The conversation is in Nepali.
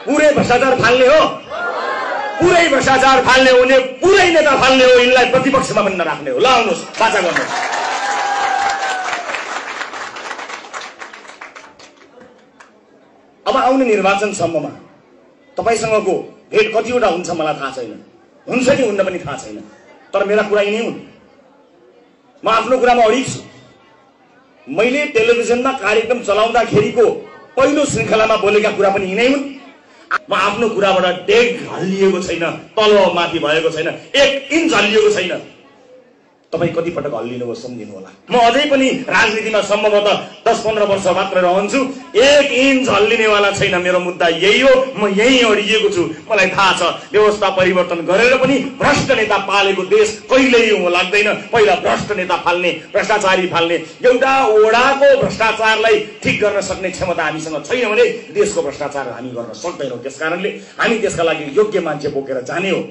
पुरै भ्रष्टाचार फाल्ने हो, पुरै भ्रष्टाचार फाल्ने हुने, पुरै नेता फाल्ने हो। यिनलाई प्रतिपक्षमा पनि नराख्ने हो। ल आउनुहोस् बाचा गर्नुहोस्। अब आउने निर्वाचनसम्ममा तपाईसँगको भेट कतिवटा हुन्छ मलाई थाहा छैन, हुन्छ कि हुन्न पनि थाहा छैन, तर मेरा कुरा यिनै हुन्। म आफ्नो कुरामा अडिग छु। मैले टेलिभिजनमा कार्यक्रम चलाउँदाखेरिको पहिलो श्रृङ्खलामा बोलेका कुरा पनि यिनै हुन्। म आफ्नो कुराबाट डेग हल्लिएको छैन, तल माथि भएको छैन, 1 इन्च हल्लिएको छैन। तपाईँ कतिपटक हल्लिनु हो सम्झिनु होला। म अझै पनि राजनीतिमा सम्भवतः 10-15 वर्ष मात्र रहन्छु, 1 इन्च हल्लिनेवाला छैन। मेरो मुद्दा यही हो, म यही अडिएको छु। मलाई थाहा छ व्यवस्था परिवर्तन गरेर पनि भ्रष्ट नेता पालेको देश कहिल्यै हो लाग्दैन। पहिला भ्रष्ट नेता फाल्ने, भ्रष्टाचारी फाल्ने, एउटा ओडाको भ्रष्टाचारलाई ठिक गर्न सक्ने क्षमता हामीसँग छैन भने देशको भ्रष्टाचार हामी गर्न सक्दैनौँ। त्यसकारणले हामी त्यसका लागि योग्य मान्छे बोकेर जाने हो।